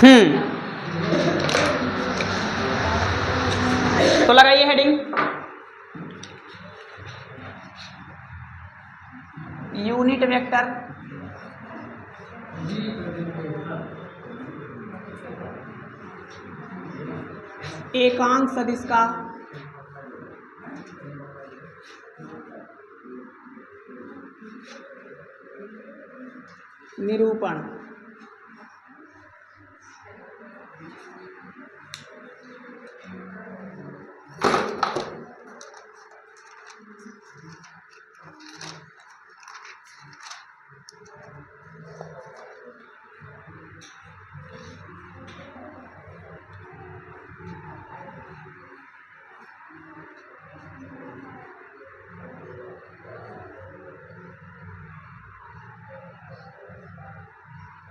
तो लगाइए heading, unit vector एकांक सदिश का निरूपण।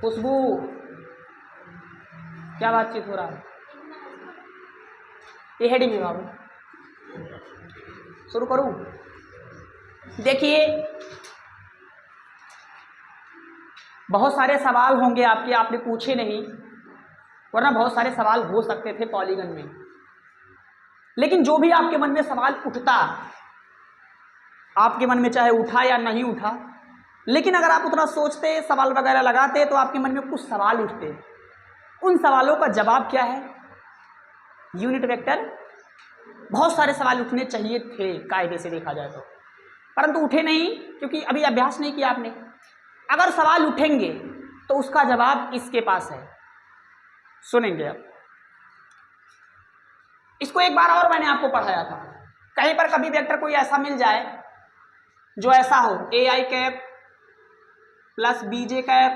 खुशबू, क्या बातचीत हो रहा है? ये हेडिंग है बाबू, शुरू करूं? देखिए, बहुत सारे सवाल होंगे आपके, आपने पूछे नहीं, वरना बहुत सारे सवाल हो सकते थे पॉलीगन में। लेकिन जो भी आपके मन में सवाल उठता, आपके मन में चाहे उठा या नहीं उठा, लेकिन अगर आप उतना सोचते, सवाल वगैरह लगाते, तो आपके मन में कुछ सवाल उठते। उन सवालों का जवाब क्या है? Unit vector. बहुत सारे सवाल उठने चाहिए थे कायदे से देखा जाए तो, परंतु उठे नहीं, क्योंकि अभी अभ्यास नहीं किया आपने। अगर सवाल उठेंगे तो उसका जवाब इसके पास है, सुनेंगे आप। इसको एक बार और मैंने आपको पढ़ाया था। कहीं पर कभी वेक्टर कोई ऐसा मिल जाए जो ऐसा हो, A I cap plus B J cap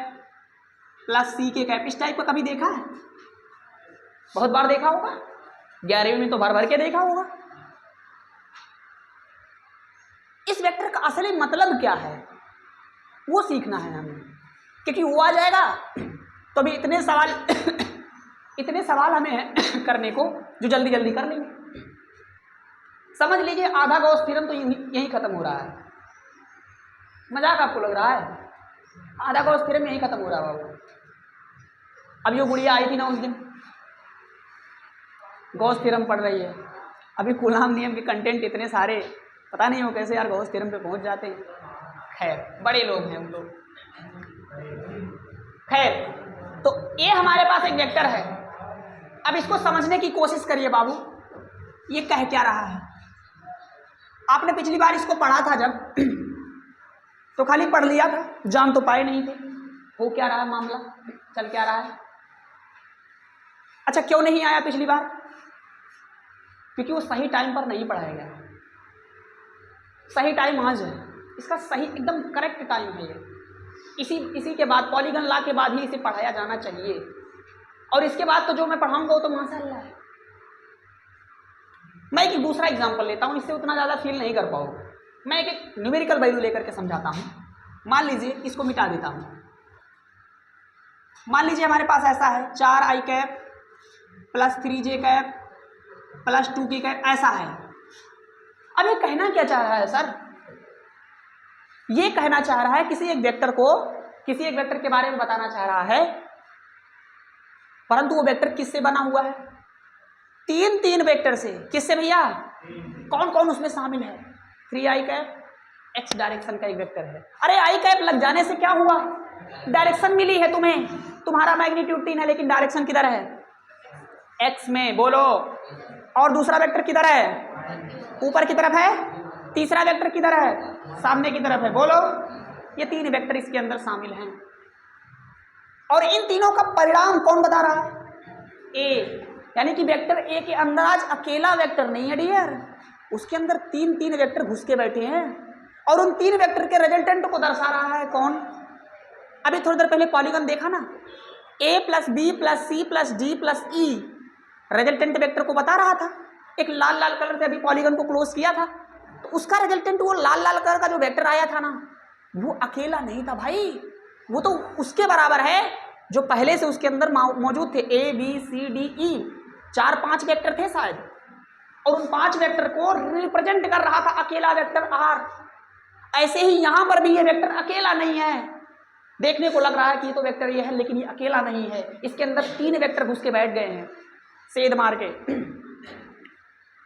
plus C K cap, इस टाइप का कभी देखा है? बहुत बार देखा होगा, 11वीं में तो भर भर के देखा होगा। इस वेक्टर का असली मतलब क्या है वो सीखना है हमें, क्योंकि वो आ जाएगा तो अभी इतने सवाल हमें करने को जो जल्दी जल्दी कर लेंगे। समझ लीजिए आधा गॉस थ्योरम तो यही खत्म हो रहा है। मजाक आपको लग रहा है? आधा गॉस थ्योरम यही खत्म हो रहा है बाबू। अब ये गुड़िया आई थी ना उस दिन, गॉस थ्योरम पढ़ रही है। अभी कूलाम नियम के कंटेंट इतने सारे, पता नहीं हो कैसे यार गॉस थ्योरम पे पहुंच जाते हैं। खैर, बड़े लोग हैं हम लोग। खैर, तो ये हमारे पास एक वेक्टर है। अब इसको समझने की कोशिश करिए बाबू, ये कह क्या रहा है। आपने पिछली बार इसको पढ़ा था जब, तो खाली पढ़ लिया था, जान तो पाए नहीं थे। हो क्या रहा है मामला, चल क्या रहा है? अच्छा, क्यों नहीं आया पिछली बार? क्योंकि वो सही टाइम पर नहीं पढ़ाया गया। सही टाइम आज है, इसका सही एकदम करेक्ट टाइम है ये। इसी के बाद, पॉलीगन लॉ के बाद ही इसे पढ़ाया जाना चाहिए। और इसके बाद तो जो मैं पढ़ाऊंगा वो तो माशाअल्लाह है। मैं एक दूसरा एग्जांपल लेता हूं, इससे उतना ज़्यादा फील नहीं कर पाओगे। मैं एक न्यूमेरिकल वैल्यू लेकर के समझाता हूं। मान लीजिए, इसको मिटा देता हूं। मान लीजिए हमारे पास ऐसा है 4 आई कैप प्लस 3 जे कैप प्लस 2 की कैप, ऐसा है। अब ये कहना क्या चाह रहा है सर? ये कहना चाह रहा है किसी एक वेक्टर के बारे में बताना चाह रहा है, परंतु वो वेक्टर किससे बना हुआ है? तीन वेक्टर से। किससे भैया? कौन कौन उसमें शामिल है? 3 आई कैप एक्स डायरेक्शन का एक वेक्टर है। अरे आई कैप लग जाने से क्या हुआ? डायरेक्शन मिली है तुम्हें। तुम्हारा मैग्नीट्यूड 3 है, लेकिन डायरेक्शन किधर है? एक्स में। बोलो। और दूसरा वेक्टर किधर है? ऊपर की तरफ है। तीसरा वेक्टर किधर है? सामने की तरफ है। बोलो। ये 3 वेक्टर इसके अंदर शामिल हैं, और इन तीनों का परिणाम कौन बता रहा है? ए। यानी कि वेक्टर ए के अंदर आज अकेला वेक्टर नहीं है डियर, उसके अंदर 3 वेक्टर घुस के बैठे हैं, और उन 3 वेक्टर के रिजल्टेंट को दर्शा रहा है कौन? अभी थोड़ी देर पहले पॉलीगन देखा ना, A plus B plus C plus D plus E resultant vector को बता रहा था। एक लाल लाल कलर से अभी पॉलीगन को क्लोज किया था, तो उसका रिजल्टेंट वो लाल लाल कलर का जो वेक्टर आया था ना, वो अकेला नहीं था भाई, वो तो उसके बराबर है जो पहले से उसके अंदर मौजूद थे। A B C D E 4-5 vector थे शायद, और उन 5 वेक्टर को रिप्रेजेंट कर रहा था अकेला वेक्टर आर। ऐसे ही यहां पर भी ये वेक्टर अकेला नहीं है, देखने को लग रहा है कि ये तो वेक्टर ये है, लेकिन ये अकेला नहीं है, इसके अंदर 3 वेक्टर घुस के बैठ गए हैं सेध मार के,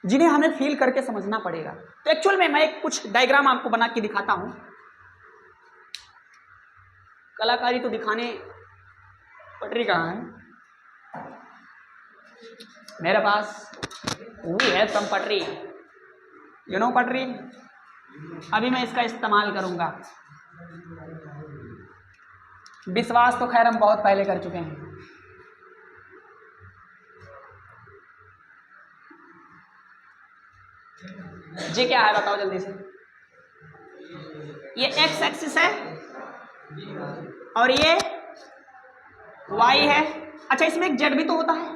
जिन्हें हमें फील करके समझना पड़ेगा। तो एक्चुअल में मैं कुछ डायग्राम आपको बना के दिखाता हूं। कलाकारी तो दिखाने, पटरी कहाँ है मेरे पास? वी हैव सम पटरी, यू नो पटरी। अभी मैं इसका इस्तेमाल करूंगा। विश्वास तो खैर हम बहुत पहले कर चुके हैं। ये क्या है बताओ जल्दी से? ये एक्स एक्सिस है और ये वाई है। अच्छा, इसमें एक जेड भी तो होता है।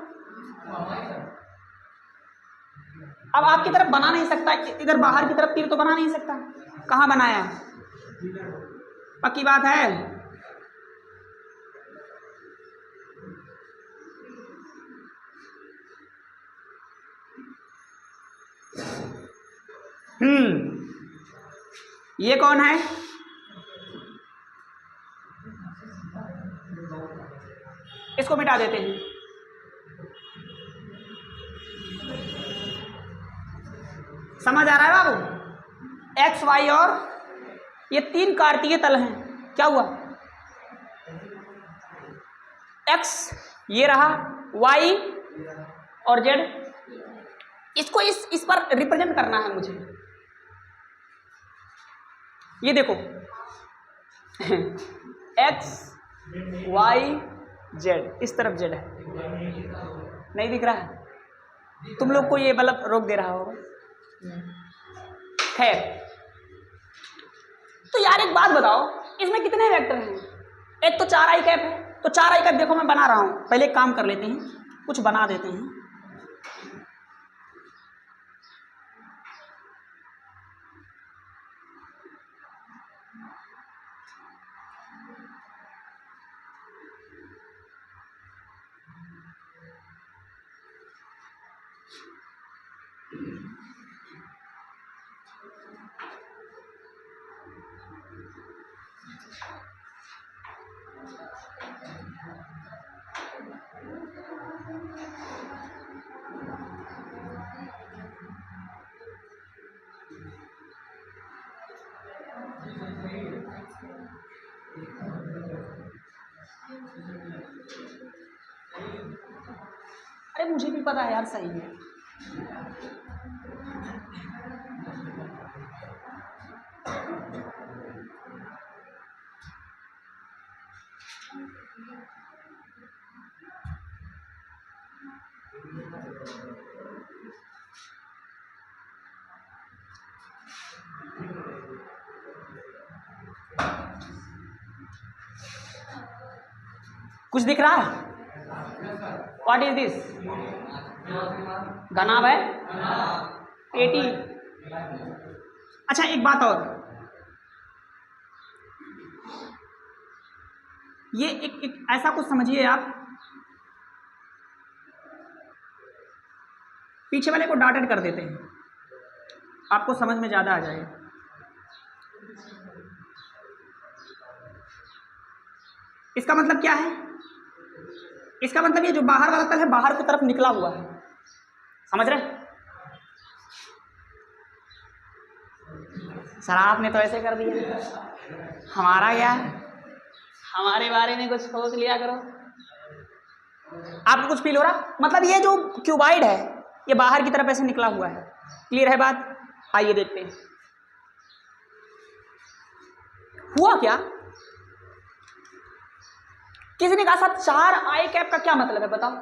अब आपकी तरफ बना नहीं सकता, इधर बाहर की तरफ तीर तो बना नहीं सकता। कहाँ बनाया? पक्की बात है। ये कौन है? इसको मिटा देते हैं। समझ आ रहा है बाबू? एक्स वाई और ये 3 कार्तीय तल हैं। क्या हुआ? एक्स ये रहा, वाई और जेड। इसको इस पर रिप्रेजेंट करना है मुझे। ये देखो एक्स वाई जेड, इस तरफ जेड है, नहीं दिख रहा है? तुम लोग को ये बल्ब रोक दे रहा होगा। खैर, तो यार एक बात बताओ, इसमें कितने वेक्टर हैं? एक तो 4 आई कैप है। तो 4 आई कैप देखो मैं बना रहा हूं। पहले एक काम कर लेते हैं, कुछ बना देते हैं। अरे मुझे भी पता है यार, सही है। कुछ दिख रहा है? What is this? घनाभ है, पेटी। अच्छा एक बात और, ये एक ऐसा कुछ समझिए आप, पीछे वाले को डॉटेड कर देते हैं, आपको समझ में ज्यादा आ जाएगा। इसका मतलब क्या है? इसका मतलब ये जो बाहर वाला तल है बाहर की तरफ निकला हुआ है, समझ रहे? सर आपने तो ऐसे कर दिया, हमारा क्या, हमारे बारे में कुछ सोच लिया करो। आपको कुछ फील हो रहा? मतलब ये जो क्यूबाइड है ये बाहर की तरफ ऐसे निकला हुआ है। क्लियर है बात? आइए देखते हैं हुआ क्या। किसी ने कहा साहब 4 आई कैप का क्या मतलब है बताओ?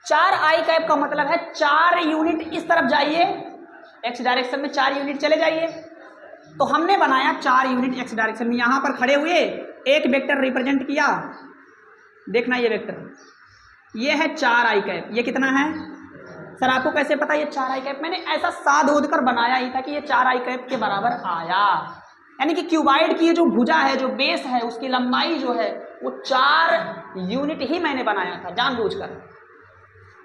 4 आई कैप का मतलब है 4 यूनिट इस तरफ जाइए, एक्स डायरेक्शन में 4 यूनिट चले जाइए। तो हमने बनाया 4 यूनिट एक्स डायरेक्शन में, यहां पर खड़े हुए एक वेक्टर रिप्रेजेंट किया। देखना ये वेक्टर, ये है 4 आई कैप। ये कितना है सर आपको कैसे पता ये 4 आई कैप? मैंने ऐसा साध ओध कर बनाया ही था कि ये 4 आई कैप के बराबर आया। यानी कि क्यूबाइड की जो भुजा है, जो बेस है, उसकी लंबाई जो है वो 4 यूनिट ही मैंने बनाया था जानबूझकर।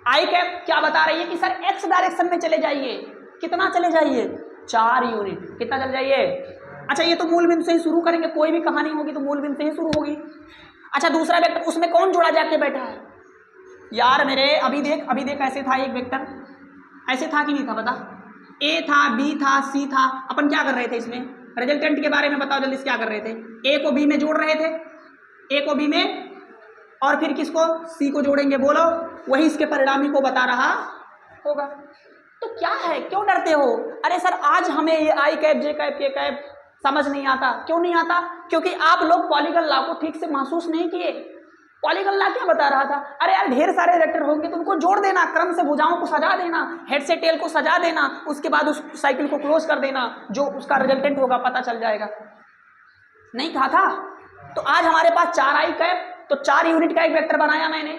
आई कैप क्या बता रही है कि सर एक्स डायरेक्शन में चले जाइए। कितना चले जाइए? 4 यूनिट। कितना चले जाइए? अच्छा ये तो मूल बिंदु से ही शुरू करेंगे, कोई भी कहानी होगी तो मूल बिंदु से ही शुरू होगी। अच्छा दूसरा वेक्टर, उसमें कौन जोड़ा जाके बैठा है यार मेरे? अभी देख ऐसे था एक वेक्टर, ऐसे था कि नहीं था बता? ए था, बी था, सी था। अपन क्या कर रहे थे इसमें? रिजल्टेंट के बारे में बताओ जल्दी से, क्या कर रहे थे? ए को बी में जोड़ रहे थे, ए को बी में, और फिर किसको? सी को जोड़ेंगे। बोलो, वही इसके परिणामी को बता रहा होगा। तो क्या है, क्यों डरते हो? अरे सर आज हमें ये आई कैप, जे कैप, के कैप समझ नहीं आता। क्यों नहीं आता? क्योंकि आप लोग पॉलीगन लॉ को ठीक से महसूस नहीं किए। पॉलीगन लॉ क्या बता रहा था? अरे यार ढेर सारे वेक्टर होंगे तो उनको जोड़ देना, क्रम से भुजाओं को सजा देना, हेड से टेल को सजा देना, उसके बाद उस साइकिल को क्लोज कर देना, जो उसका रिजल्टेंट होगा पता चल जाएगा। नहीं कहा था? तो आज हमारे पास 4 आई कैप, तो 4 यूनिट का एक वेक्टर बनाया मैंने,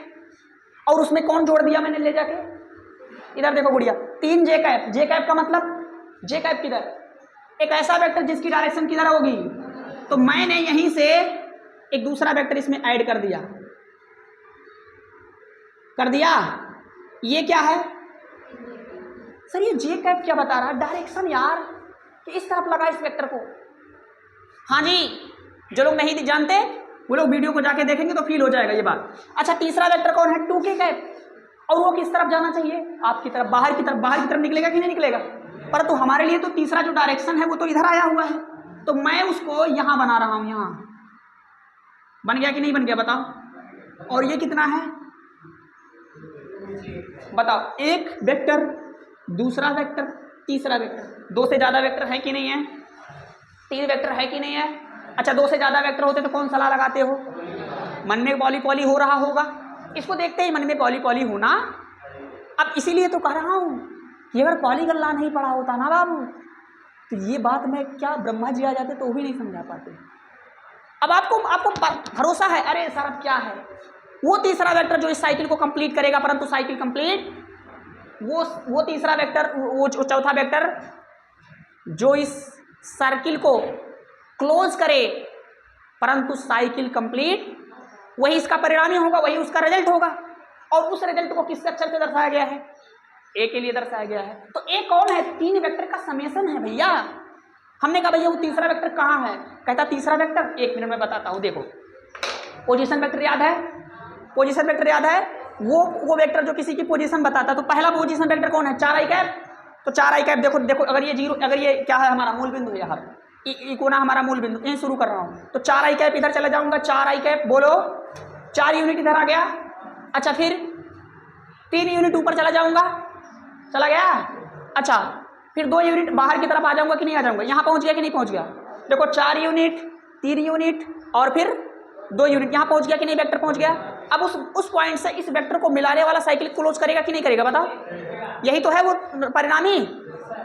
और उसमें कौन जोड़ दिया मैंने ले जाके? इधर देखो गुड़िया, 3 जे कैप। जे कैप का मतलब, जे कैप किधर? एक ऐसा वेक्टर जिसकी डायरेक्शन किधर होगी। तो मैंने यहीं से एक दूसरा वेक्टर इसमें ऐड कर दिया। ये क्या है सर? ये जे कैप क्या बता रहा है? डायरेक्शन यार, कि इस तरफ लगा इस वेक्टर को। हाँ जी, जो लोग नहीं जानते वो लोग वीडियो को जाके देखेंगे तो फील हो जाएगा ये बात। अच्छा तीसरा वेक्टर कौन है? 2 के कैप, और वो किस तरफ जाना चाहिए? आपकी तरफ, बाहर की तरफ निकलेगा कि नहीं निकलेगा? परंतु हमारे लिए तो तीसरा जो डायरेक्शन है वो तो इधर आया हुआ है, तो मैं उसको यहां बना रहा हूं। यहां बन गया कि नहीं बन गया बताओ? और ये कितना है बताओ? एक वेक्टर, दूसरा वेक्टर, तीसरा वेक्टर। 2 से ज्यादा वेक्टर है कि नहीं है? 3 वेक्टर है कि नहीं है? अच्छा 2 से ज्यादा वेक्टर होते तो कौन सा ला लगाते हो? मन में पॉली पॉली हो रहा होगा, इसको देखते ही मन में पॉली पॉली होना। अब इसीलिए तो कह रहा हूं कि अगर पॉलीगन लॉ नहीं पढ़ा होता ना बाबू, तो ये बात मैं क्या, ब्रह्मा जी आ जाते तो भी नहीं समझा पाते। अब आपको भरोसा है? अरे सर अब क्या है? वो तीसरा वेक्टर जो इस साइकिल को कंप्लीट करेगा, परंतु साइकिल कंप्लीट, वो तीसरा वेक्टर, वो चौथा वेक्टर जो इस सर्किल को क्लोज करे परंतु साइकिल कंप्लीट, वही इसका परिणामी होगा, वही उसका रिजल्ट होगा। और उस रिजल्ट को किस अक्षर से दर्शाया गया है? ए के लिए दर्शाया गया है। तो ए कौन है? 3 वेक्टर का समेसन है भैया। हमने कहा भैया वो तीसरा वेक्टर कहाँ है? कहता तीसरा वेक्टर, 1 मिनट में बताता हूं। देखो पोजीशन वेक्टर याद है? पोजीशन वेक्टर याद है? वो वेक्टर जो किसी की पोजीशन बताता। तो पहला पोजीशन वेक्टर कौन है? 4 आई कैप। तो 4 आई कैप देखो अगर ये 0, अगर ये क्या है हमारा मूल बिंदु, यहाँ कोना हमारा मूल बिंदु, यहीं शुरू कर रहा हूं। तो 4 आई कैप इधर चला जाऊंगा, 4 आई कैप, बोलो 4 यूनिट इधर आ गया। अच्छा फिर 3 यूनिट ऊपर चला जाऊंगा, चला गया। अच्छा फिर 2 यूनिट बाहर की तरफ आ जाऊंगा कि नहीं आ जाऊंगा? यहां पहुंच गया कि नहीं पहुंच गया? देखो 4 यूनिट, 3 यूनिट और फिर 2 यूनिट, यहां पहुंच गया कि नहीं? वेक्टर पहुंच गया। अब उस पॉइंट से इस वेक्टर को मिलाने वाला साइकिल क्लोज करेगा कि नहीं करेगा बताओ? यही तो है वो परिणामी।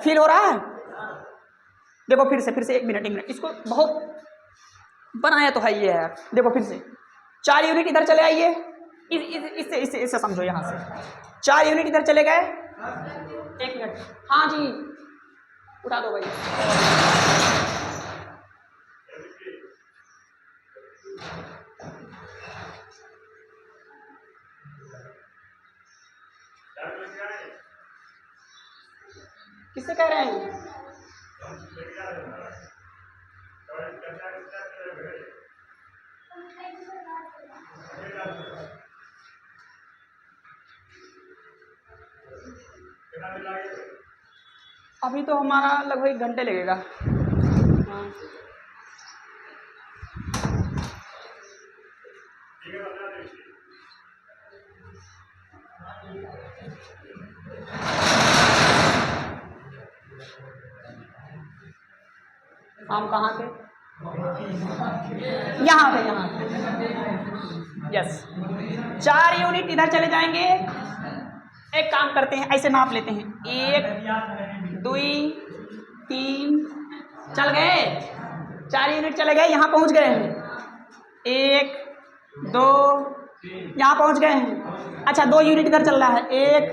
फील हो रहा है? देखो फिर से 1 मिनट, इसको बहुत बनाया तो है ये यार। देखो फिर से 4 यूनिट इधर चले आइए, इससे समझो। यहां से 4 यूनिट इधर चले गए। 1 मिनट, हाँ जी उठा दो भाई। किससे कह रहे हैं? अभी तो हमारा लगभग 1 घंटे लगेगा। हाँ। हम कहाँ थे? यहाँ पे। यस 4 यूनिट इधर चले जाएंगे। एक काम करते हैं, ऐसे नाप लेते हैं, 1 2 3 चल गए। 4 यूनिट चले गए, यहाँ पहुँच गए हैं। 1 2 यहाँ पहुँच गए हैं। अच्छा 2 यूनिट इधर चल रहा है, 1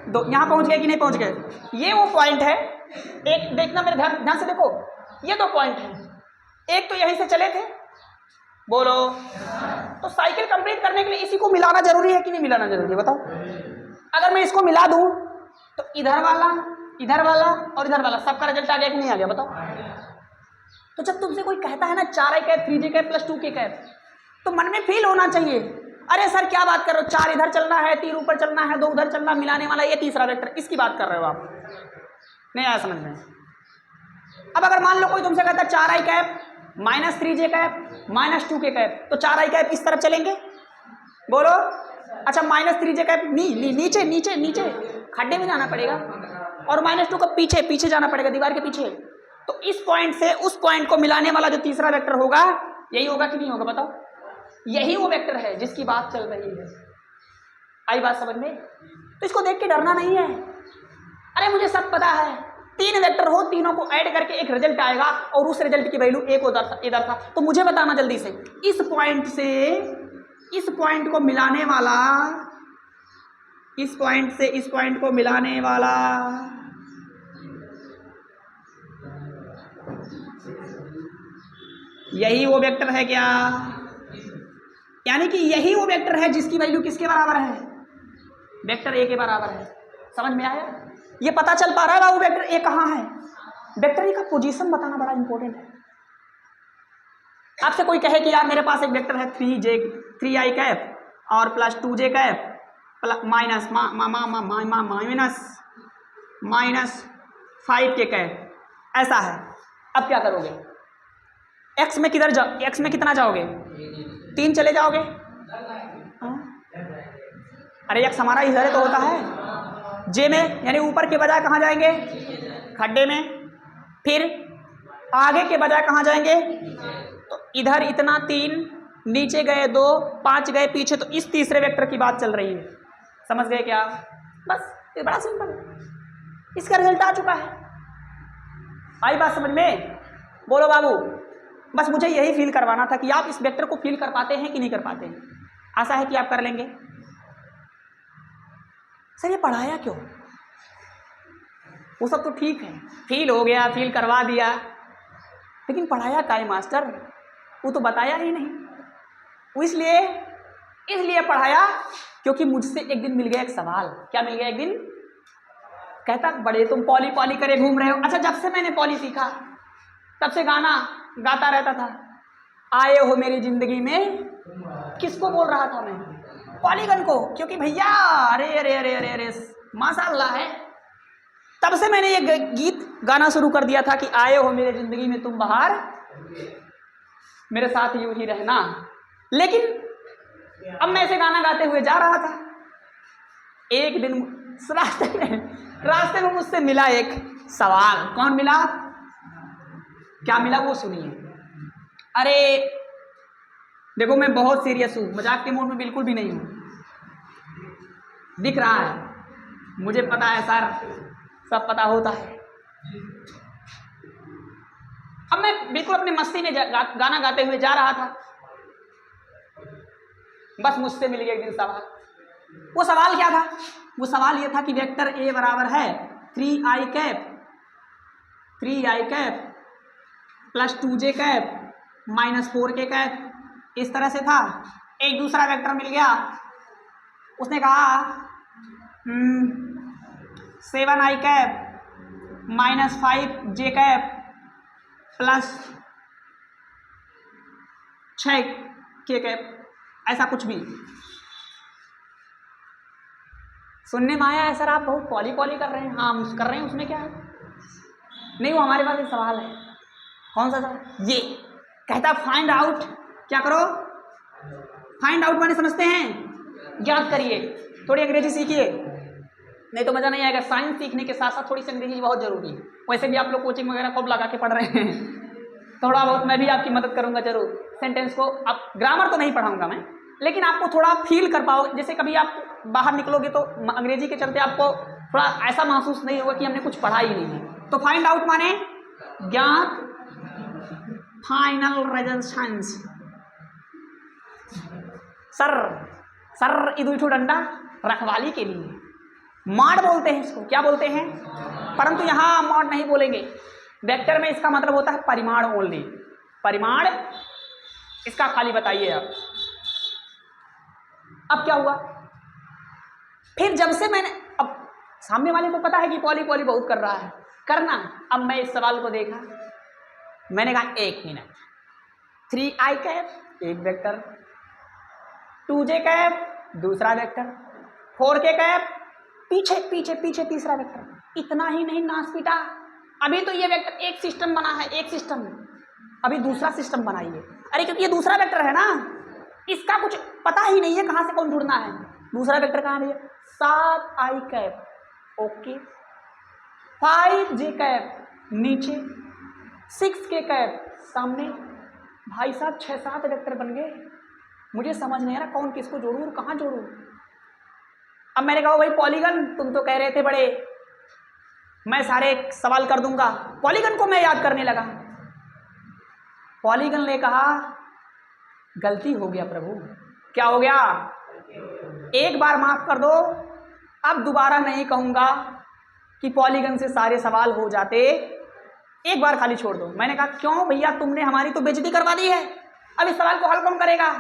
2 यहाँ पहुँच गए कि नहीं पहुँच गए? ये वो पॉइंट है। एक देखना मेरे ध्यान से देखो, ये 2 पॉइंट हैं। एक तो यहीं से चले थे, बोलो। तो साइकिल कंप्लीट करने के लिए इसी को मिलाना जरूरी है कि नहीं मिलाना जरूरी है बताओ? अगर मैं इसको मिला दूं तो इधर वाला और इधर वाला सबका रिजल्ट आ गया कि नहीं आ गया बताओ? तो जब तुमसे कोई कहता है ना 4i cap 3j cap plus 2k cap, तो मन में फील होना चाहिए, अरे सर क्या बात कर रहे हो, 4 इधर चलना है, 3 ऊपर चलना है, 2 उधर चलना, मिलाने वाला ये तीसरा वेक्टर, इसकी बात कर रहे हो आप। नहीं आया समझ में? अब अगर मान लो कोई तुमसे कहता है 4i cap minus 3j cap minus 2k cap, तो 4i कैप इस तरफ चलेंगे, बोलो। अच्छा माइनस 3j कैप नीचे नीचे नीचे खड्डे में जाना पड़ेगा, और माइनस 2 का पीछे पीछे जाना पड़ेगा, दीवार के पीछे। तो इस पॉइंट से उस पॉइंट को मिलाने वाला जो तीसरा वेक्टर होगा, यही होगा कि नहीं होगा बताओ? यही वो वेक्टर है जिसकी बात चल रही है। आई बात समझ में? तो इसको देख के डरना नहीं है। अरे मुझे सब पता है, 3 वेक्टर हो, तीनों को ऐड करके एक रिजल्ट आएगा, और उस रिजल्ट की वैल्यू एक इधर था। तो मुझे बताना जल्दी से, इस पॉइंट से इस पॉइंट को मिलाने वाला, इस पॉइंट से इस पॉइंट को मिलाने वाला यही वो वेक्टर है क्या? यानी कि यही वो वेक्टर है जिसकी वैल्यू किसके बराबर है? वेक्टर ए के बराबर है। समझ में आया? ये पता चल पा रहा है बाबू वेक्टर ए कहाँ है? वेक्टर ए का पोजीशन बताना बड़ा इंपॉर्टेंट है। आपसे कोई कहे कि यार मेरे पास एक वेक्टर है 3i कैप और plus 2j cap minus minus 5k cap, ऐसा है। अब क्या करोगे? x में किधर जाओ, x में कितना जाओगे? 3 चले जाओगे। अरे x हमारा इधर है तो होता है j में, यानी ऊपर के बजाय कहाँ जाएंगे? खड्डे में। फिर आगे के बजाय कहाँ जाएंगे? तो इधर इतना 3, नीचे गए 2, 5 गए पीछे, तो इस तीसरे वेक्टर की बात चल रही है। समझ गए क्या? बस ये बड़ा सिंपल, इसका रिजल्ट आ चुका है। आई बात समझ में? बोलो बाबू। बस मुझे यही फील करवाना था कि आप इस वेक्टर को फील कर पाते हैं कि नहीं कर पाते हैं। आशा है कि आप कर लेंगे। सर ये पढ़ाया क्यों? वो सब तो ठीक है, फील हो गया, फील करवा दिया, लेकिन पढ़ाया काहे मास्टर? वो तो बताया ही नहीं। वो इसलिए पढ़ाया क्योंकि मुझसे एक दिन मिल गया एक सवाल। क्या मिल गया एक दिन? कहता बड़े तुम पॉली पॉली करे घूम रहे हो। अच्छा जब से मैंने पॉली सीखा तब से गाना गाता रहता था, आए हो मेरी जिंदगी में। किसको बोल रहा था मैं? पॉलीगन को। क्योंकि भैया अरे अरे अरे अरे अरे माशाअल्लाह है, तब से मैंने ये गीत गाना शुरू कर दिया था कि आए हो मेरे जिंदगी में तुम बाहर, मेरे साथ यूं ही रहना। लेकिन अब मैं ऐसे गाना गाते हुए जा रहा था, एक दिन रास्ते में मुझसे मिला एक सवाल। कौन मिला? क्या मिला वो सुनिए। अरे देखो मैं बहुत सीरियस हूँ, मजाक के मूड में बिल्कुल भी नहीं हूँ, दिख रहा है, मुझे पता है सर, सब पता होता है। अब मैं बिल्कुल अपनी मस्ती में गाना गाते हुए जा रहा था, बस मुझसे मिल गया एक दिन सवाल। वो सवाल क्या था? वो सवाल ये था कि वेक्टर ए बराबर है 3i cap plus 2j cap minus 4k cap, इस तरह से था। एक दूसरा वेक्टर मिल गया, उसने कहा 7i cap minus 5j cap plus 6k cap, ऐसा कुछ भी। सुनने में आया है सर आप बहुत पॉली पॉली कर रहे हैं। हाँ कर रहे हैं, उसमें क्या है? नहीं वो हमारे पास एक सवाल है। कौन सा सवाल? ये कहता फाइंड आउट, क्या करो? फाइंड आउट माने समझते हैं, ज्ञात करिए। थोड़ी अंग्रेजी सीखिए, नहीं तो मजा नहीं आएगा। साइंस सीखने के साथ साथ थोड़ी सी अंग्रेजी बहुत जरूरी है। वैसे भी आप लोग कोचिंग वगैरह खूब लगा के पढ़ रहे हैं, थोड़ा बहुत मैं भी आपकी मदद करूंगा जरूर। सेंटेंस को आप ग्रामर तो नहीं पढ़ाऊंगा मैं, लेकिन आपको थोड़ा फील कर पाओ। जैसे कभी आप बाहर निकलोगे तो अंग्रेजी के चलते आपको थोड़ा ऐसा महसूस नहीं होगा कि हमने कुछ पढ़ा ही नहीं है। तो फाइंड आउट माने ज्ञात, फाइनल रेजल्ट्स। सर इधु डंडा रखवाली के लिए माड बोलते हैं इसको। क्या बोलते हैं? परंतु यहाँ माड नहीं बोलेंगे। वेक्टर में इसका मतलब होता है परिमाण ओनली। परिमाण इसका खाली बताइए आप। अब क्या हुआ? फिर जब से मैंने, अब सामने वाले को पता है कि पॉली पॉली बहुत कर रहा है, करना। अब मैं इस सवाल को देखा, मैंने कहा 1 मिनट, 3i कैप एक वेक्टर, 2j कैप दूसरा वेक्टर, 4k कैप पीछे पीछे पीछे तीसरा वेक्टर। इतना ही नहीं नास पीटा, अभी तो ये वेक्टर एक सिस्टम बना है, एक सिस्टम, अभी दूसरा सिस्टम बनाइए। अरे क्योंकि ये दूसरा वेक्टर है ना, इसका कुछ पता ही नहीं है कहां से कौन जुड़ना है। दूसरा वेक्टर कहां है? 7i cap okay, 5j cap नीचे, 6k कैप सामने। भाई साहब 6-7 वेक्टर बन गए। मुझे समझ नहीं आ रहा कौन किसको जोड़ूं और कहां जोड़ूं। अब मैंने कहा भाई पॉलीगन, तुम तो कह रहे थे बड़े मैं सारे सवाल कर दूंगा, पॉलीगन को मैं याद करने लगा। पॉलीगन ने कहा गलती हो गया प्रभु। क्या हो गया? एक बार माफ कर दो, अब दोबारा नहीं कहूंगा कि पॉलीगन से सारे सवाल हो जाते, एक बार खाली छोड़ दो। मैंने कहा क्यों भैया, तुमने हमारी तो बेइज्जती करवा दी है, अब इस सवाल को हल कौन करेगा?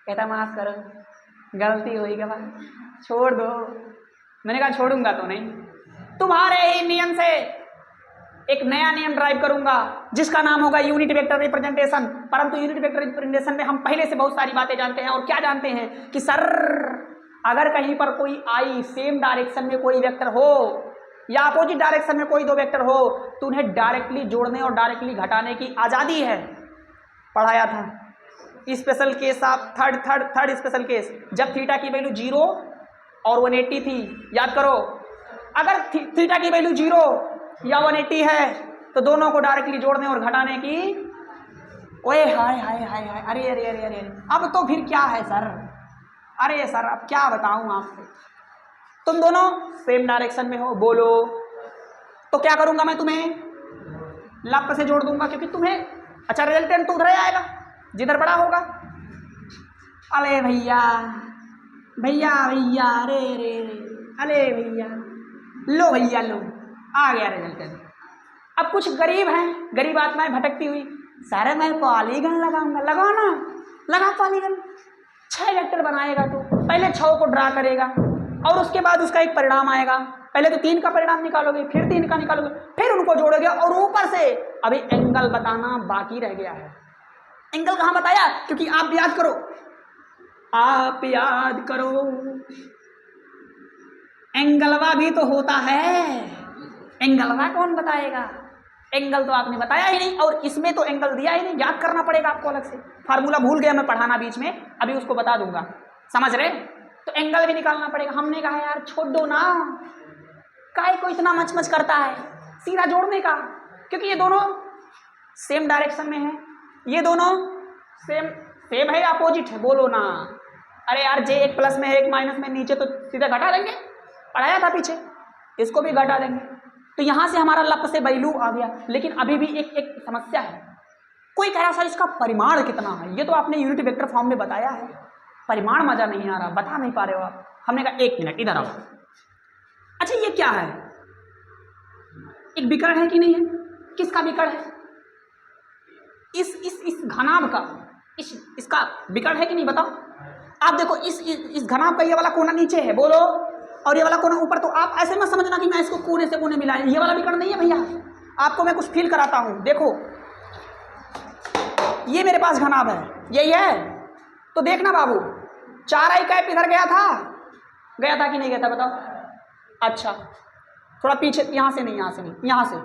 कहता माफ करो, गलती हुई क्या भाई, छोड़ दो। मैंने कहा छोड़ूंगा तो नहीं, तुम्हारे ही नियम से एक नया नियम ड्राइव करूंगा जिसका नाम होगा यूनिट वेक्टर रिप्रेजेंटेशन। परंतु यूनिट वेक्टर रिप्रेजेंटेशन में हम पहले से बहुत सारी बातें जानते हैं। और क्या जानते हैं कि सर अगर कहीं पर कोई आई सेम डायरेक्शन में कोई वेक्टर हो या अपोजिट डायरेक्शन में कोई दो वेक्टर हो तो उन्हें डायरेक्टली जोड़ने और डायरेक्टली घटाने की आज़ादी है। पढ़ाया था special case of third special case, जब थीटा की वैल्यू 0 और 180 थी। याद करो, अगर थीटा की वैल्यू 0 या 180 है तो दोनों को डायरेक्टली जोड़ने और घटाने की। ओए हाय हाय हाय हाय, अरे अरे अरे अरे, अब तो फिर क्या है सर? अरे सर अब क्या बताऊं आपको, तुम दोनों सेम डायरेक्शन में हो, बोलो तो क्या करूंगा मैं, तुम्हें लंब से जोड़ दूंगा क्योंकि तुम्हें अच्छा रिजल्टेंट तो उधर ही आएगा जिधर बड़ा होगा। अरे भैया भैया भैया, अरे रे अरे भैया, लो भैया लो, आ गया रिजल्टेंट। अब कुछ गरीब हैं, गरीब आत्माएं भटकती हुई, सारे मैं पॉलीगन लगाऊंगा। लगाओ ना, लगा पॉलीगन। 6 वेक्टर बनाएगा तो पहले 6 को ड्रा करेगा और उसके बाद उसका एक परिणाम आएगा। पहले तो 3 का परिणाम निकालोगे, फिर 3 का निकालोगे, फिर उनको जोड़ोगे और ऊपर से अभी एंगल बताना बाकी रह गया है। एंगल कहां बताया? क्योंकि आप याद करो, आप याद करो, एंगलवा भी तो होता है। एंगलवा कौन बताएगा? एंगल तो आपने बताया ही नहीं और इसमें तो एंगल दिया ही नहीं, याद करना पड़ेगा आपको अलग से। फार्मूला भूल गया मैं पढ़ाना बीच में, अभी उसको बता दूंगा, समझ रहे? तो एंगल भी निकालना पड़ेगा। हमने कहा यार छोड़ दो ना, काहे को इतना मच करता है, सीधा जोड़ने का, क्योंकि ये दोनों सेम डायरेक्शन में है, ये दोनों सेम है या अपोजिट है, बोलो ना। अरे यार जे एक प्लस में है एक माइनस में, नीचे तो सीधा घटा देंगे, पढ़ाया था पीछे, इसको भी घटा देंगे। तो यहां से हमारा लप से वैल्यू आ गया। लेकिन अभी भी एक समस्या है। कोई कह रहा सर इसका परिमाण कितना है, ये तो आपने यूनिट वेक्टर फॉर्म में बताया है, परिमाण मजा नहीं आ रहा, बता नहीं पा रहे हो आप। हमने कहा 1 मिनट इधर आओ। अच्छा ये क्या है? एक विकर्ण है कि नहीं है? किसका विकर्ण है? इस घनाभ का, इसका विकर्ण है कि नहीं बताओ। आप देखो इस घनाभ का ये वाला कोना नीचे है, बोलो, और ये वाला कोना ऊपर। तो आप ऐसे मत समझना कि मैं इसको कोने से कोने मिलाया, ये वाला विकर्ण नहीं है भैया। आपको मैं कुछ फील कराता हूं, देखो ये मेरे पास घनाभ है, यही है। तो देखना बाबू, 4i कैप इधर गया था कि नहीं गया था बताओ। अच्छा थोड़ा पीछे, यहां से नहीं, यहां से नहीं, यहां से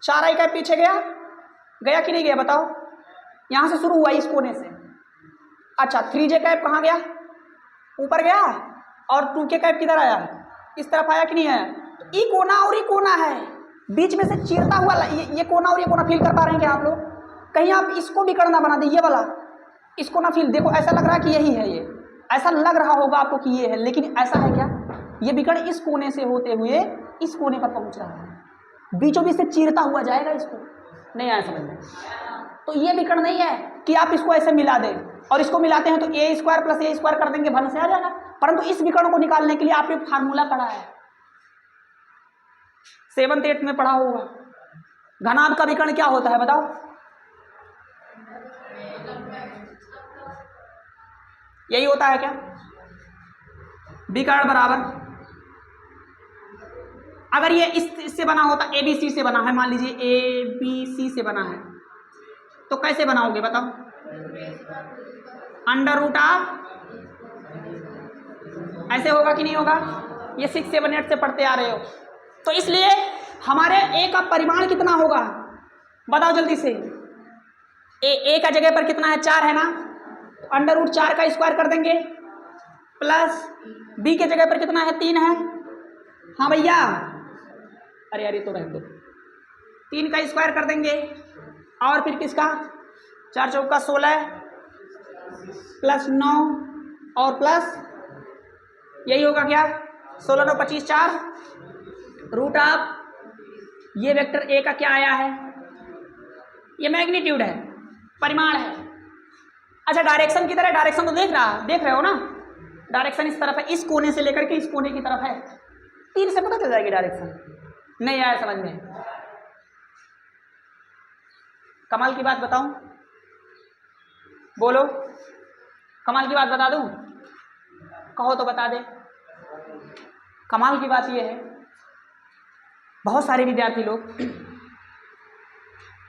4i कैप पीछे गया कि नहीं गया बताओ। यहां से शुरू हुआ इस कोने से। अच्छा 3j कैप कहां गया? ऊपर गया। और 2k कैप किधर आया? इस तरफ आया कि नहीं आया? तो ये कोना और ये कोना है, बीच में से चीरता हुआ ये कोना और ये कोना फील कर पा रहे हैं क्या आप लोग? कहीं आप इसको भी करना बना दे, ये वाला इसको ना फील, देखो ऐसा लग रहा है कि यही है, ये ऐसा लग रहा होगा आपको कि ये है, लेकिन ऐसा है क्या? ये विकर्ण इस कोने से होते हुए इस कोने पर पहुंच रहा है, बीचों बीच से चीरता हुआ जाएगा, इसको नहीं आया समझ में? तो ये विकर्ण नहीं है कि आप इसको ऐसे मिला दें, और इसको मिलाते हैं तो a² + a² कर देंगे, भन से आ जाएगा। परंतु इस विकर्ण को निकालने के लिए आपने फार्मूला पढ़ा है, 7th 8th में पढ़ा होगा। घनाभ का विकर्ण क्या होता है बताओ? यही होता है क्या? विकर्ण बराबर अगर ये इससे बना होता, ए बी सी से बना है, मान लीजिए ए बी सी से बना है, तो कैसे बनाओगे बताओ? अंडर रूट ऑफ, ऐसे होगा कि नहीं होगा? ये 6, 7, 8 से पढ़ते आ रहे हो। तो इसलिए हमारे ए का परिमाण कितना होगा बताओ जल्दी से? ए का जगह पर कितना है? 4 है ना, तो अंडर रूट 4 का स्क्वायर कर देंगे, प्लस बी के जगह पर कितना है? 3 है। हाँ भैया, अरे यार ये तो रख दो, 3 का स्क्वायर कर देंगे, और फिर किसका? 4 चौका 16 प्लस 9 और प्लस यही होगा क्या? 16 9 25 4 रूट ऑफ, ये वेक्टर ए का क्या आया है? ये मैग्नीट्यूड है, परिमाण है। अच्छा डायरेक्शन की तरह, डायरेक्शन तो देख रहे हो ना, डायरेक्शन इस तरफ है, इस कोने से लेकर के इस कोने की तरफ है। 3 से पता चल जाएगी डायरेक्शन। नहीं आया समझ में? कमाल की बात बताऊं? बोलो, कमाल की बात बता दूं? कहो तो बता दे। कमाल की बात यह है, बहुत सारे विद्यार्थी लोग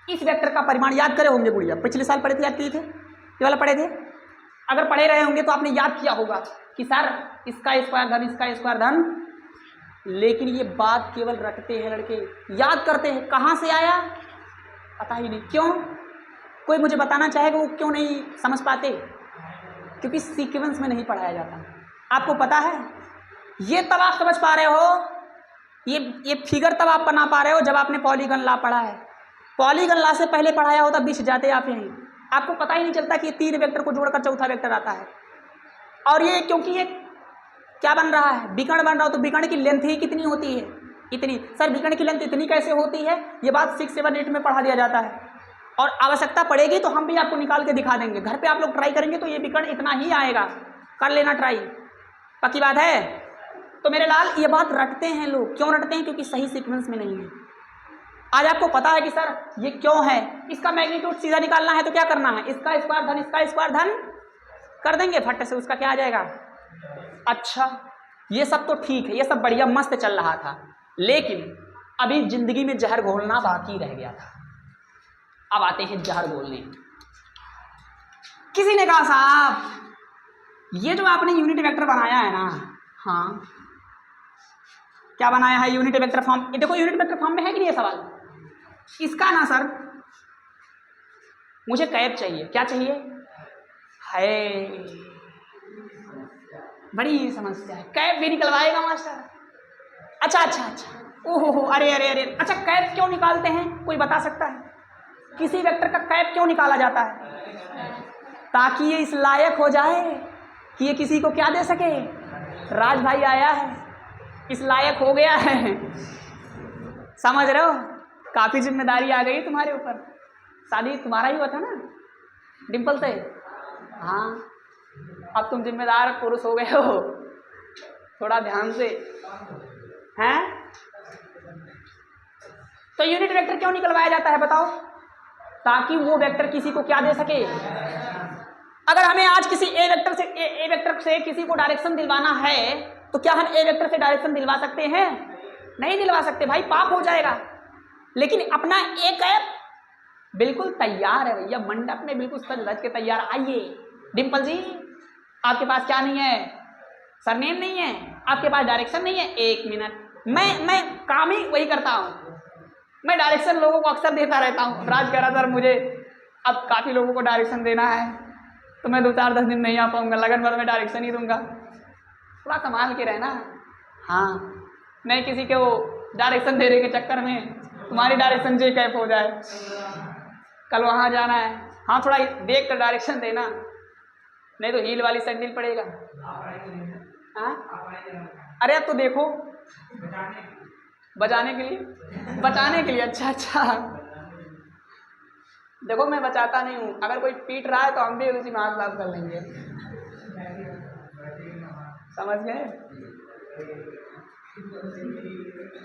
इस वेक्टर का परिमाण याद करे होंगे। गुड़िया पिछले साल पढ़े थे, याद किए थे? ये वाला पढ़े थे? अगर पढ़े रहे होंगे तो आपने याद किया होगा कि सर इसका स्क्वायर धन इसका स्क्वायर धन, लेकिन ये बात केवल रटते हैं लड़के, याद करते हैं। कहाँ से आया पता ही नहीं। क्यों? कोई मुझे बताना चाहेगा वो क्यों नहीं समझ पाते? क्योंकि सीक्वेंस में नहीं पढ़ाया जाता। आपको पता है, ये तब आप समझ पा रहे हो, ये फिगर तब आप बना पा रहे हो जब आपने पॉलीगन लॉ पढ़ा है। पॉलीगन लॉ से पहले पढ़ाया होता बीच जाते आप यहीं, आपको पता ही नहीं चलता कि ये 3 वेक्टर को जोड़कर चौथा वेक्टर आता है। और ये क्योंकि ये क्या बन रहा है? विकर्ण बन रहा हो, तो विकर्ण की लेंथ ही कितनी होती है? इतनी। सर विकर्ण की लेंथ इतनी कैसे होती है? ये बात 6, 7, 8 में पढ़ा दिया जाता है, और आवश्यकता पड़ेगी तो हम भी आपको निकाल के दिखा देंगे। घर पे आप लोग ट्राई करेंगे तो ये विकर्ण इतना ही आएगा, कर लेना ट्राई, पक्की बात है। तो मेरे लाल ये बात रटते हैं लोग। क्यों रटते हैं? क्योंकि सही सीक्वेंस में नहीं है। आज आपको पता है कि सर ये क्यों है, इसका मैग्नीट्यूड सीधा निकालना है तो क्या करना है? इसका स्क्वायर धन इसका स्क्वायर धन कर देंगे, फट से उसका क्या आ जाएगा? अच्छा ये सब तो ठीक है, ये सब बढ़िया मस्त चल रहा था, लेकिन अभी जिंदगी में जहर घोलना बाकी रह गया था। अब आते हैं जहर घोलने। किसी ने कहा साहब ये जो आपने यूनिट वेक्टर बनाया है ना, हाँ क्या बनाया है? Unit vector form. ये देखो यूनिट वेक्टर फॉर्म में है कि नहीं ये सवाल? इसका ना सर मुझे कैप चाहिए। क्या चाहिए? है बड़ी समस्या है। कैप भी निकलवाएगा मास्टर? अच्छा ओहो अरे अरे अरे, अच्छा कैप क्यों निकालते हैं कोई बता सकता है? किसी वेक्टर का कैप क्यों निकाला जाता है? ताकि ये इस लायक हो जाए कि ये किसी को क्या दे सके। राज भाई आया है, इस लायक हो गया है, समझ रहे हो? काफी जिम्मेदारी आ गई तुम्हारे ऊपर। शादी तुम्हारा ही हुआ था ना डिम्पल से? हाँ अब तुम जिम्मेदार पुरुष हो गए हो, थोड़ा ध्यान से हैं। तो यूनिट वेक्टर क्यों निकलवाया जाता है बताओ? ताकि वो वेक्टर किसी को क्या दे सके। अगर हमें आज किसी ए वेक्टर से किसी को डायरेक्शन दिलवाना है तो क्या हम ए वेक्टर से डायरेक्शन दिलवा सकते हैं? नहीं दिलवा सकते भाई, पाप हो जाएगा। लेकिन अपना ए कैप बिल्कुल तैयार है भैया, मंडप में बिल्कुल सज धज के तैयार। आइए डिम्पल जी, आपके पास क्या नहीं है? सरनेम नहीं है, आपके पास डायरेक्शन नहीं है। 1 मिनट, मैं काम ही वही करता हूँ, मैं डायरेक्शन लोगों को अक्सर देता रहता हूँ। राज कह रहा सर मुझे अब काफ़ी लोगों को डायरेक्शन देना है तो मैं 2-4-10 दिन नहीं आ पाऊँगा, लगन भर में डायरेक्शन ही दूंगा। थोड़ा संभाल के रहना। हाँ नहीं किसी के वो डायरेक्शन देने के चक्कर में तुम्हारी डायरेक्शन जे कैप हो जाए, कल वहाँ जाना है। हाँ थोड़ा देख कर डायरेक्शन देना, नहीं तो हील वाली सैंडल पड़ेगा। हाँ अरे अब तो देखो बचाने के लिए अच्छा देखो मैं बचाता नहीं हूँ, अगर कोई पीट रहा है तो हम भी उसी में हाथ लाभ कर लेंगे, समझ गए?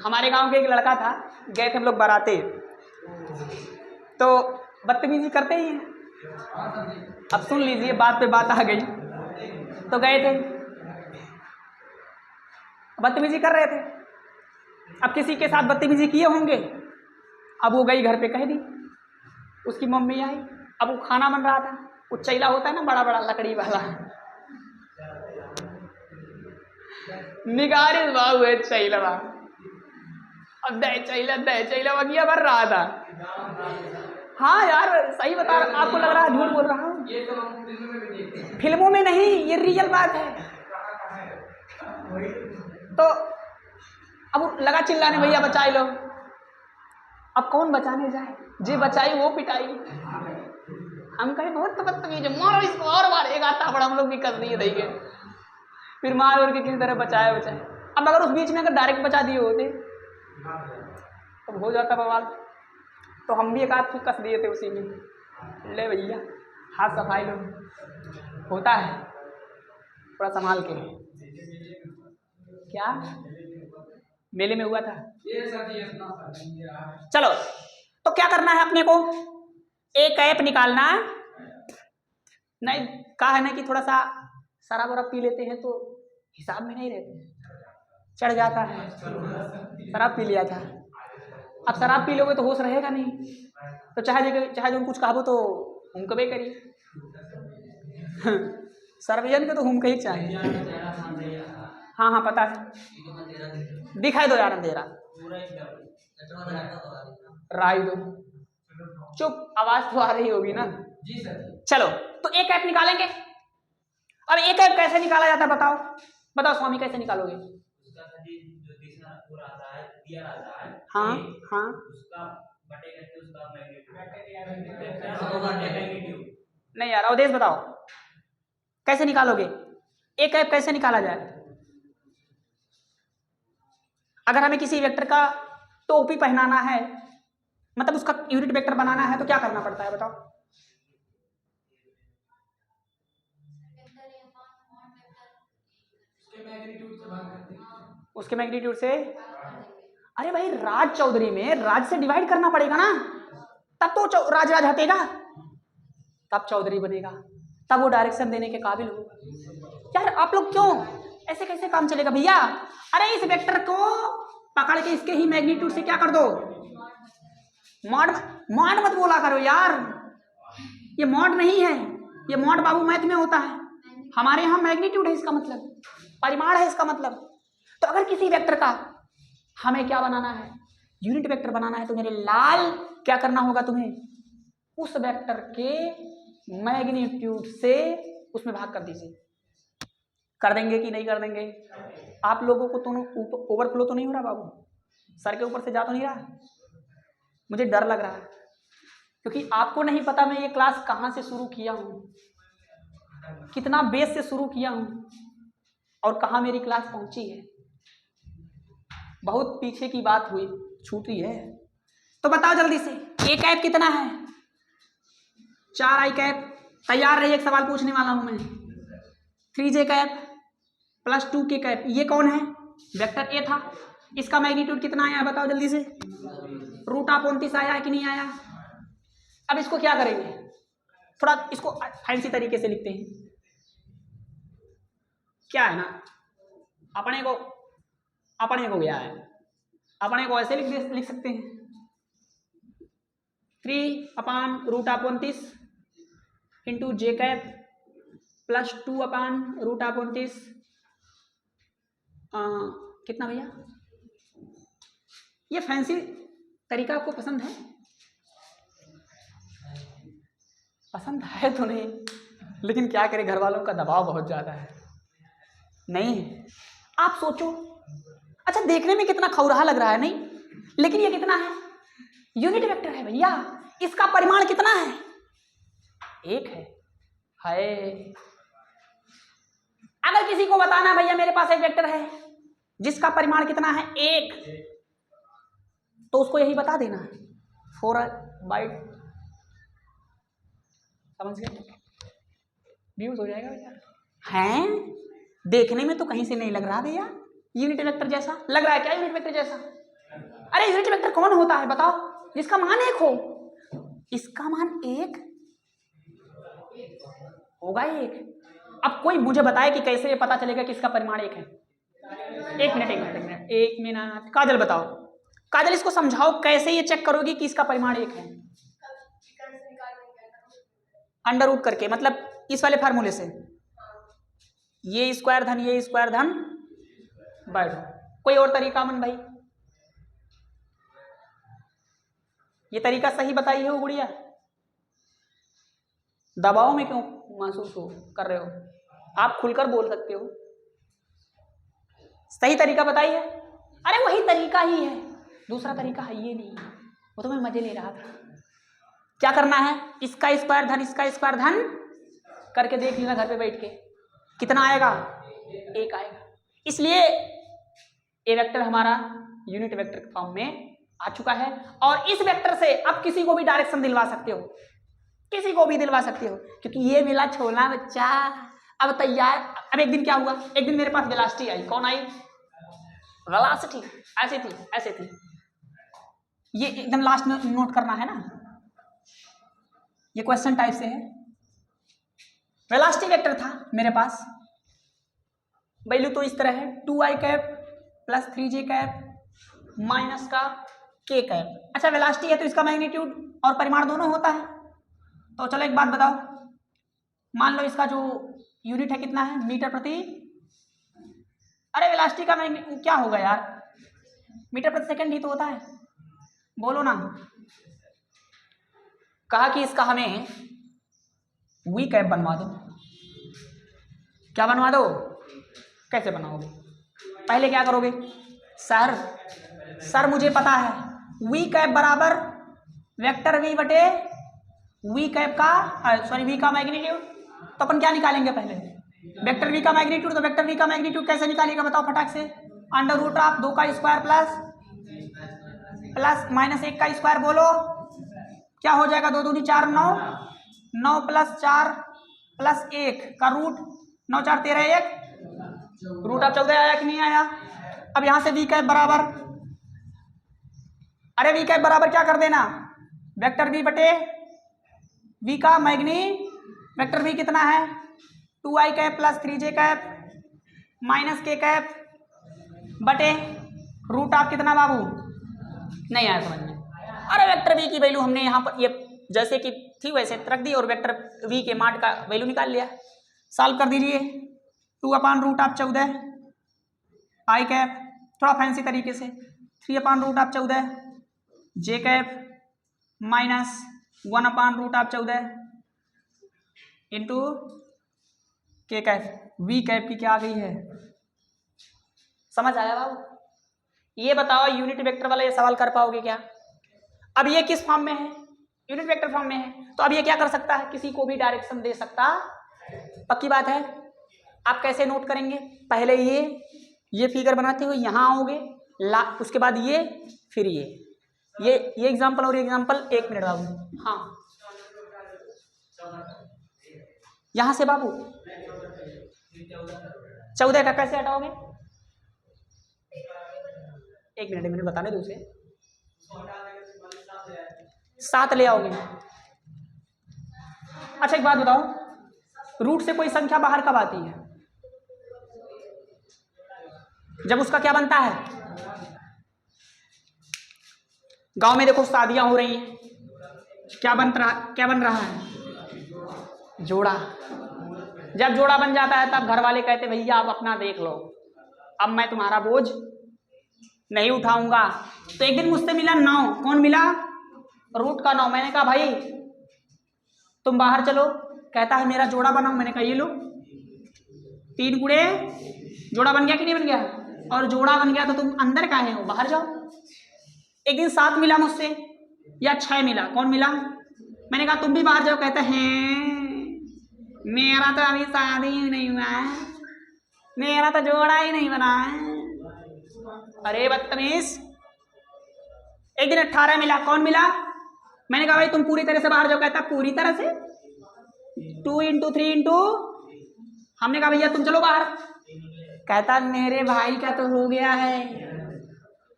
हमारे गांव के एक लड़का था, गए थे हम लोग बाराते, तो बदतमीजी करते ही हैं। अब सुन लीजिए, बात पे बात आ गई। तो गए थे, बदतमीजी कर रहे थे, अब किसी के साथ बदतमीजी किए होंगे, अब वो गई घर पे कह दी, उसकी मम्मी आई, अब वो खाना बन रहा था, वो चैला होता है ना बड़ा बड़ा लकड़ी वाला, निगारिस बाबू है चैलवा, अब दे चैला वगिया भर रहा था। हाँ यार सही बता रहा, आपको लग रहा है झूठ बोल रहा हूँ, फिल्मों में नहीं, ये रियल बात है। तो अब लगा चिल्लाने, भैया बचाई लो। अब कौन बचाने जाए, जे बचाई वो पिटाई। हम कहे बहुत बदतमीज है, मारो इसको और मार, एक आता बड़ा हम लोग भी कर दिए देंगे, फिर मार और के किसी तरह बचाए। अब अगर उस बीच में अगर डायरेक्ट बचा दिए होते तो हो जाता बवाल। तो हम भी एक आध फूक कस दिए थे उसी में, ले भैया हाथ सफाई लो, होता है थोड़ा संभाल के। क्या मेले में हुआ था? चलो तो क्या करना है अपने को, एक ऐप निकालना है। नहीं कहा है ना कि थोड़ा सा शराब वराब पी लेते हैं तो हिसाब में नहीं रहते, चढ़ जाता है। शराब पी लिया था, अब शराब पी लोगे तो होश रहेगा नहीं, तो चाहे जो कुछ कहो तो हम कभी करिए। सर्वजन के तो हम कहीं चाहिए। हाँ हाँ पता है, दिखाई दो यार अंधेरा, राय दो, चुप, आवाज तो आ रही होगी ना जी सर। चलो तो एक ऐप निकालेंगे। अब एक ऐप कैसे निकाला जाता है बताओ, बताओ स्वामी कैसे निकालोगे? हाँ हाँ नहीं यार अवधेश बताओ कैसे निकालोगे, एक ऐप कैसे निकाला जाए? अगर हमें किसी वेक्टर का टोपी पहनाना है, मतलब उसका यूनिट वेक्टर बनाना है, तो क्या करना पड़ता है बताओ? उसके मैग्नीट्यूड से, अरे भाई राज चौधरी में राज से डिवाइड करना पड़ेगा ना, तब तो राज हटेगा, तब चौधरी बनेगा, तब वो डायरेक्शन देने के काबिल होगा। यार आप लोग क्यों ऐसे कैसे काम चलेगा भैया? अरे इस वेक्टर को पकड़ के इसके ही मैग्नीट्यूड से क्या कर दो, मॉड मत बोला करो यार, ये मॉड नहीं है, ये मॉड बाबू मैथ में होता है, हमारे यहाँ मैग्नीट्यूड है इसका मतलब, परिमाण है इसका मतलब। तो अगर किसी वेक्टर का हमें क्या बनाना है, यूनिट वेक्टर बनाना है, तो मेरे लाल क्या करना होगा तुम्हें, उस वेक्टर के मैग्नीट्यूड से उसमें भाग कर दीजिए। कर देंगे कि नहीं कर देंगे? आप लोगों को तो ओवरफ्लो तो नहीं हो रहा बाबू, सर के ऊपर से जा तो नहीं रहा? मुझे डर लग रहा है क्योंकि आपको नहीं पता मैं ये क्लास कहाँ से शुरू किया हूँ, कितना बेस से शुरू किया हूँ और कहाँ मेरी क्लास पहुंची है। बहुत पीछे की बात हुई, छूटी है। तो बताओ जल्दी से, ए कैप कितना है? 4 आई कैप। तैयार रहिए, एक सवाल पूछने वाला हूं मैं। 3j cap plus 2k cap, ये कौन है? वेक्टर ए था, इसका मैग्नीट्यूड कितना आया है बताओ जल्दी से? √29 आया है कि नहीं आया? अब इसको क्या करेंगे, थोड़ा इसको फैंसी तरीके से लिखते हैं। क्या है ना, अपने को गया है, अपने को ऐसे लिख सकते हैं 3/√29 इंटू जे कैप प्लस 2/√29 कितना भैया? ये फैंसी तरीका आपको पसंद है? पसंद है तो नहीं, लेकिन क्या करें, घर वालों का दबाव बहुत ज्यादा है। नहीं आप सोचो, अच्छा देखने में कितना खौराहा लग रहा है नहीं, लेकिन ये कितना है? यूनिट वेक्टर है भैया, इसका परिमाण कितना है? 1 है। हाय, अगर किसी को बताना भैया मेरे पास एक वेक्टर है जिसका परिमाण कितना है 1, तो उसको यही बता देना 4/, समझ गए? व्यूज हो जाएगा भैया। हैं, देखने में तो कहीं से नहीं लग रहा भैया यूनिट वेक्टर जैसा लग रहा है। क्या यूनिट वेक्टर जैसा? अरे यूनिट वेक्टर कौन होता है बताओ, जिसका मान 1 हो? इसका मान 1 होगा 1। अब कोई मुझे बताए कि कैसे ये पता चलेगा कि इसका परिमाण 1 है? एक मिनट काजल बताओ, काजल इसको समझाओ कैसे ये चेक करोगी कि इसका परिमाण 1 है। अंडर रूट करके, मतलब इस वाले फार्मूले से ये स्क्वायर धन ये स्क्वायर धन बाय 2। कोई और तरीका अमन भाई? ये तरीका सही बताई हो गुड़िया? दबाव में क्यों महसूस हो कर रहे हो? आप खुलकर बोल सकते हो। सही तरीका बताई है? अरे वही तरीका ही है, दूसरा तरीका है ये नहीं, वो तो मैं मजे ले रहा था। क्या करना है? इसका स्क्वायर धन इसका स्क्वायर धन करके देख लेना घर पे बैठ के, कितना आएगा? 1 आएगा। इसलिए ए वेक्टर हमारा यूनिट वेक्टर के फॉर्म में आ चुका है। और इस वेक्टर से अब किसी को भी डायरेक्शन दिलवा सकते हो, किसी को भी दिलवा सकते हो, क्योंकि ये मिला छोला बच्चा। अब तैयार। अब एक दिन क्या हुआ, एक दिन मेरे पास वेलोसिटी आई। कौन आई? वेलोसिटी। ऐसी थी, ऐसे थी। ये एकदम लास्ट में नोट करना है ना, ये क्वेश्चन टाइप से है। वेलोसिटी वेक्टर था मेरे पास, वैल्यू तो इस तरह है 2i cap plus 3j cap minus का k कैप। अच्छा वेलोसिटी है तो इसका मैग्नीट्यूड और परिमाण दोनों होता है। तो चलो एक बात बताओ, मान लो इसका जो यूनिट है कितना है? मीटर प्रति। अरे वेलोसिटी का मैग्नीट्यूड क्या होगा यार? मीटर प्रति सेकंड ही तो होता है, बोलो ना। कहा कि इसका हमें वी कैप बनवा दो। क्या बनवा दो? कैसे बनाओगे? पहले क्या करोगे? सर मुझे पता है वी कैप बराबर वेक्टर वी बटे वी कैप का सॉरी वी का मैग्नीट्यूड। तो अपन क्या निकालेंगे पहले? वेक्टर वी का मैग्नीट्यूड। तो वेक्टर वी का मैग्नीट्यूड कैसे निकालेगा बताओ फटाक से? अंडर रूट ऑफ 2 का स्क्वायर प्लस माइनस 1 का स्क्वायर। बोलो क्या हो जाएगा? 2 दूनी 4 9 प्लस 4 प्लस 1 का रूट 9 4 13 1 रूट ऑफ 14 आया कि नहीं आया? अब यहां से वी कैप बराबर, अरे वी कैप बराबर क्या कर देना? वेक्टर वी बटे वी का मैग्नी। वेक्टर वी कितना है? 2i cap plus 3j cap minus k cap बटे रूट ऑफ कितना बाबू? नहीं आया समझ में? अरे वेक्टर वी की वैल्यू हमने यहाँ पर ये जैसे कि थी वैसे रख दी और वेक्टर वी के मान का वैल्यू निकाल लिया। सॉल्व कर दीजिए। 2/√14 i कैप, थोड़ा फैंसी तरीके से 3/√14 j cap minus 1/√14 into k cap. V cap की क्या आ गई है? समझ आया बाबू? ये बताओ यूनिट वेक्टर वाला ये सवाल कर पाओगे क्या? अब ये किस फॉर्म में है? यूनिट वेक्टर फॉर्म में है। तो अब ये क्या कर सकता है? किसी को भी डायरेक्शन दे सकता। पक्की बात है। आप कैसे नोट करेंगे? पहले ये फिगर बनाते हुए यहाँ आओगे, उसके बाद ये, फिर ये एग्जांपल और ये एग्जांपल। 1 मिनट बाबू। हाँ यहां से बाबू 14 का कैसे हटाओगे? 1 मिनट बताने दो उसे। 7 ले आओगे। अच्छा एक बात बताओ, रूट से कोई संख्या बाहर कब आती है? जब उसका क्या बनता है? गांव में देखो शादियां हो रही हैं, क्या बन रहा है? जोड़ा। जब जोड़ा बन जाता है तब घर वाले कहते भैया आप अपना देख लो, अब मैं तुम्हारा बोझ नहीं उठाऊंगा। तो एक दिन मुझसे मिला 9। कौन मिला? रूट का 9। मैंने कहा भाई तुम बाहर चलो। कहता है मेरा जोड़ा बनाओ। मैंने कहा ये लो, 3 गुणे जोड़ा बन गया कि नहीं बन गया? और जोड़ा बन गया तो तुम अंदर काहे हो? बाहर जाओ। एक दिन 7 मिला मुझसे या 6 मिला। कौन मिला? मैंने कहा तुम भी बाहर जाओ। कहता है मेरा तो अभी शादी ही नहीं हुआ है, मेरा तो जोड़ा ही नहीं बना है। अरे बदतमीज। एक दिन 18 मिला। कौन मिला? मैंने कहा भाई तुम पूरी तरह से बाहर जाओ। कहता पूरी तरह से? 2 × 3 हमने कहा भैया तुम चलो बाहर। कहता मेरे भाई का तो हो गया है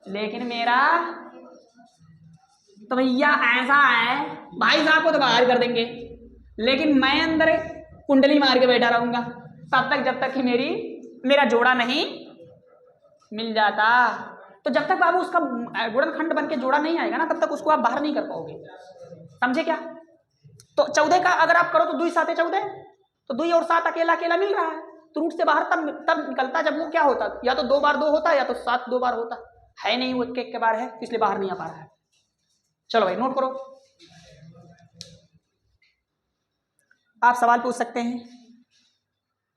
लेकिन मेरा तो भैया ऐसा है, भाई साहब को तो बाहर कर देंगे लेकिन मैं अंदर कुंडली मार के बैठा रहूंगा तब तक जब तक कि मेरा जोड़ा नहीं मिल जाता। तो जब तक बाबू उसका गुणनखंड बन के जोड़ा नहीं आएगा ना, तब तक उसको आप बाहर नहीं कर पाओगे, समझे क्या? तो 14 का अगर आप करो तो 2 7 14, तो 2 और 7 अकेला अकेला मिल रहा है, तो रूट से बाहर तब निकलता जब वो क्या होता, या तो 2 बार 2 होता या तो 7 2 बार होता, है नहीं, वो एक के बार है, इसलिए बाहर नहीं आ पा रहा है। चलो भाई नोट करो, आप सवाल पूछ सकते हैं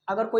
अगर कोई